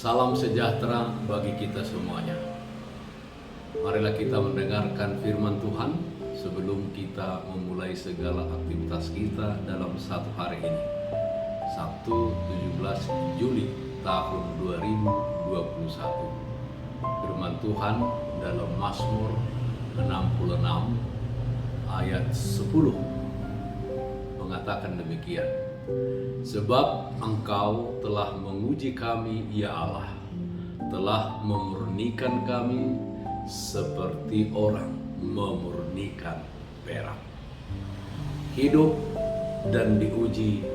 Salam sejahtera bagi kita semuanya. Marilah kita mendengarkan firman Tuhan sebelum kita memulai segala aktivitas kita dalam satu hari ini. Sabtu 17 Juli tahun 2021. Firman Tuhan dalam Mazmur 66 ayat 10 mengatakan demikian. Sebab Engkau telah menguji kami, ya Allah, telah memurnikan kami seperti orang memurnikan perak. Hidup dan diuji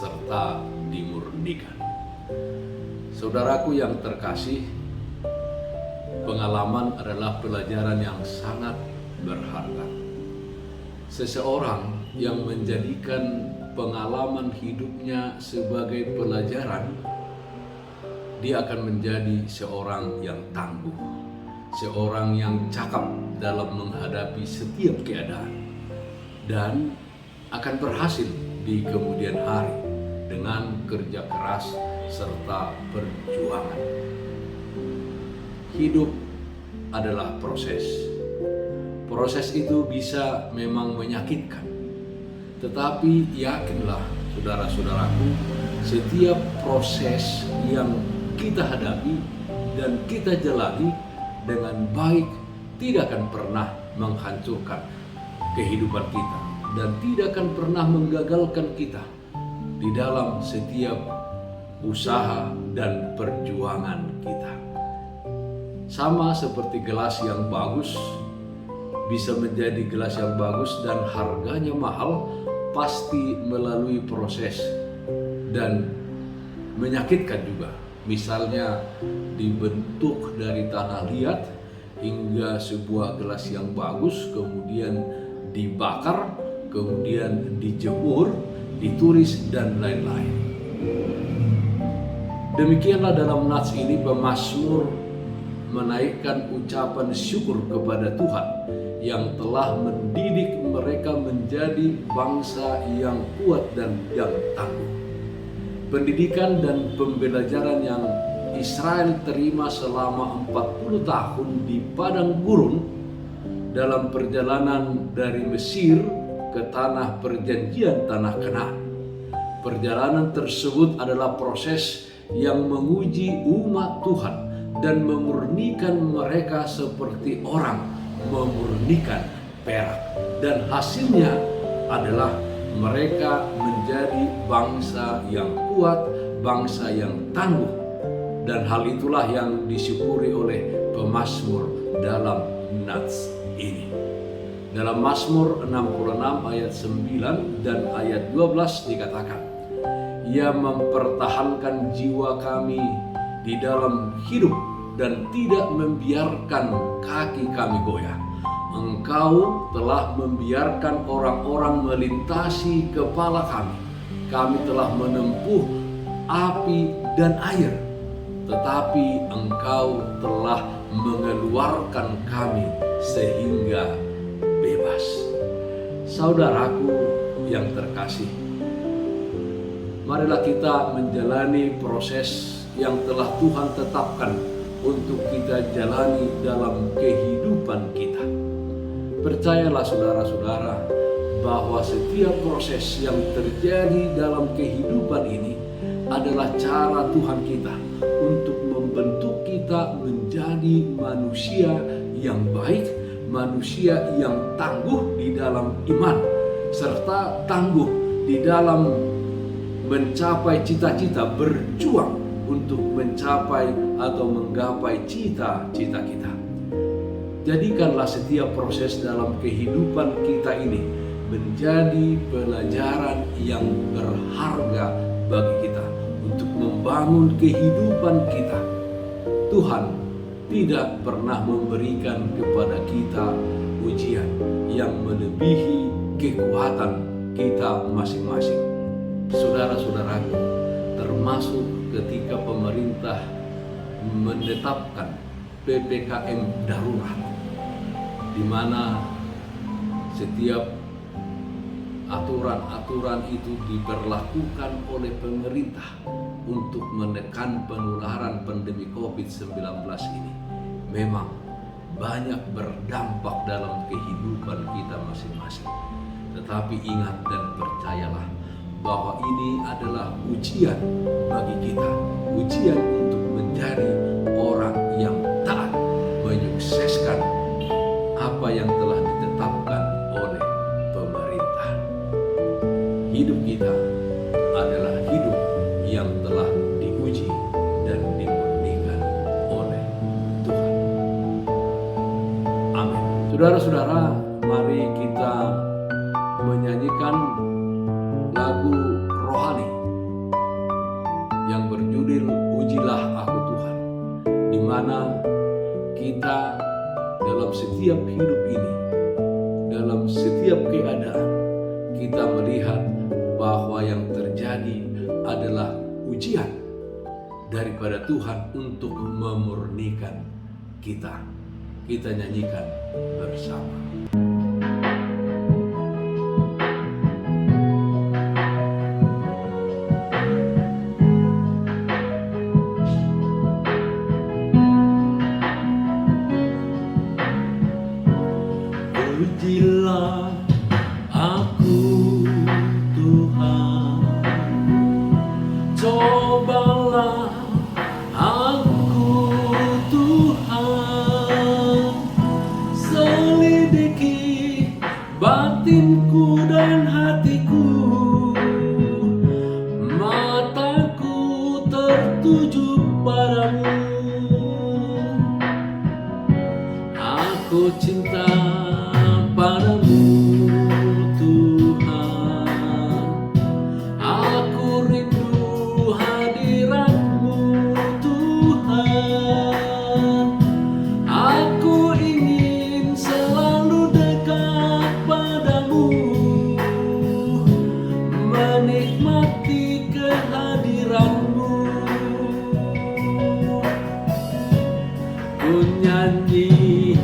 serta dimurnikan. Saudaraku yang terkasih, pengalaman adalah pelajaran yang sangat berharga. Seseorang yang menjadikan pengalaman hidupnya sebagai pelajaran, dia akan menjadi seorang yang tangguh, seorang yang cakap dalam menghadapi setiap keadaan, dan akan berhasil di kemudian hari dengan kerja keras serta perjuangan. Hidup adalah proses. Proses itu bisa memang menyakitkan. Tetapi yakinlah saudara-saudaraku, setiap proses yang kita hadapi dan kita jalani dengan baik tidak akan pernah menghancurkan kehidupan kita dan tidak akan pernah menggagalkan kita di dalam setiap usaha dan perjuangan kita. Sama seperti gelas yang bagus bisa menjadi gelas yang bagus dan harganya mahal, pasti melalui proses dan menyakitkan juga. Misalnya dibentuk dari tanah liat hingga sebuah gelas yang bagus, kemudian dibakar, kemudian dijemur, ditulis, dan lain-lain. Demikianlah dalam nats ini pemazmur menaikkan ucapan syukur kepada Tuhan yang telah mendidik mereka menjadi bangsa yang kuat dan yang tangguh. Pendidikan dan pembelajaran yang Israel terima selama 40 tahun di padang gurun dalam perjalanan dari Mesir ke tanah perjanjian, tanah Kanaan. Perjalanan tersebut adalah proses yang menguji umat Tuhan dan memurnikan mereka seperti orang memurnikan perak, dan hasilnya adalah mereka menjadi bangsa yang kuat, bangsa yang tangguh, dan hal itulah yang disyukuri oleh pemazmur dalam nats ini. Dalam Mazmur 66 ayat 9 dan ayat 12 dikatakan, Ia mempertahankan jiwa kami di dalam hidup dan tidak membiarkan kaki kami goyah. Engkau telah membiarkan orang-orang melintasi kepala kami. Kami telah menempuh api dan air, tetapi Engkau telah mengeluarkan kami sehingga bebas. Saudaraku yang terkasih, marilah kita menjalani proses yang telah Tuhan tetapkan untuk kita jalani dalam kehidupan kita. Percayalah saudara-saudara bahwa setiap proses yang terjadi dalam kehidupan ini adalah cara Tuhan kita untuk membentuk kita menjadi manusia yang baik, manusia yang tangguh di dalam iman, serta tangguh di dalam mencapai cita-cita, berjuang untuk mencapai atau menggapai cita-cita kita. Jadikanlah setiap proses dalam kehidupan kita ini menjadi pelajaran yang berharga bagi kita untuk membangun kehidupan kita. Tuhan tidak pernah memberikan kepada kita ujian yang melebihi kekuatan kita masing-masing. Saudara-saudaraku, termasuk ketika pemerintah menetapkan PPKM darurat, di mana setiap aturan-aturan itu diberlakukan oleh pemerintah untuk menekan penularan pandemi COVID-19 ini memang banyak berdampak dalam kehidupan kita masing-masing. Tetapi ingat dan percayalah bahwa ini adalah ujian bagi kita, ujian untuk menjadi orang yang taat, menyukseskan apa yang telah ditetapkan oleh pemerintah. Hidup kita adalah hidup yang telah diuji dan dimurnikan oleh Tuhan. Amin. Saudara-saudara, mari kita menyanyikan lagu rohani yang berjudul Ujilah Aku Tuhan, di mana kita dalam setiap hidup ini, dalam setiap keadaan, kita melihat bahwa yang terjadi adalah ujian daripada Tuhan untuk memurnikan kita. Kita nyanyikan bersama. Ujilah aku Tuhan, cobalah aku Tuhan, selidiki batinku dan hatiku, mataku tertuju padamu. Aku cinta padamu Tuhan, aku rindu hadiratmu Tuhan, aku ingin selalu dekat padamu, menikmati kehadiranmu. Ku nyanyi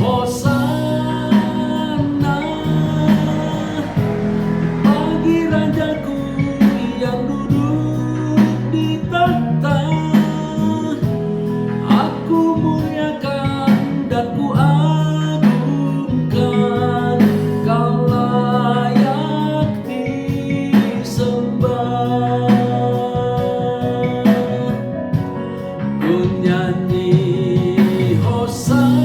Hosana bagi Rajaku yang duduk di tahta. Aku muliakan dan ku agungkan, Kau layak disembah. Ku nyanyi Hosana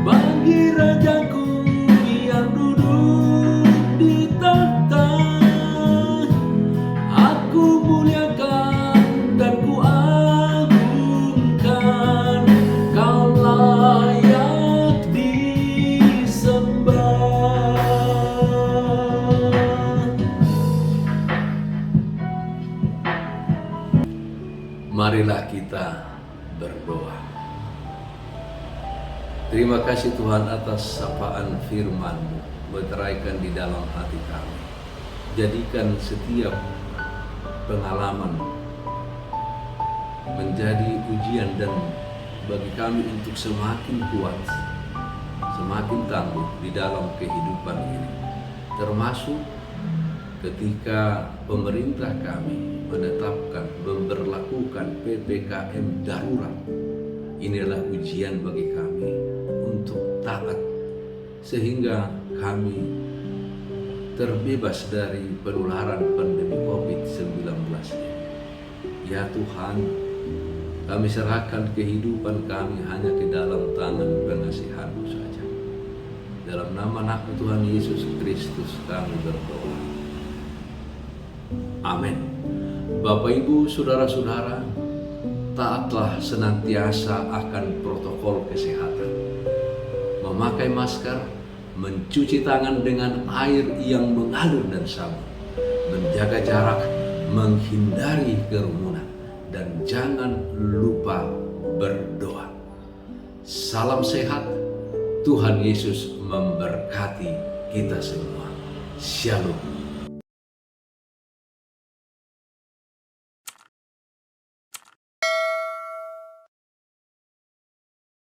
bagi Rajaku yang duduk di tahta. Aku muliakan dan ku agungkan, Kau layak disembah. Marilah kita berdoa. Terima kasih Tuhan atas sapaan firman-Mu, meteraikan di dalam hati kami. Jadikan setiap pengalaman menjadi ujian dan bagi kami untuk semakin kuat, semakin tangguh di dalam kehidupan ini. Termasuk ketika pemerintah kami menetapkan, memberlakukan PPKM darurat. Inilah ujian bagi kami untuk taat, sehingga kami terbebas dari penularan pandemi COVID-19. Ya Tuhan, kami serahkan kehidupan kami hanya ke dalam tangan pengasihan-Mu saja. Dalam nama anak Tuhan Yesus Kristus kami berdoa. Amin. Bapak, Ibu, saudara-saudara, taatlah senantiasa akan protokol kesehatan. Memakai masker, mencuci tangan dengan air yang mengalir dan sabun, menjaga jarak, menghindari kerumunan, dan jangan lupa berdoa. Salam sehat, Tuhan Yesus memberkati kita semua. Shalom.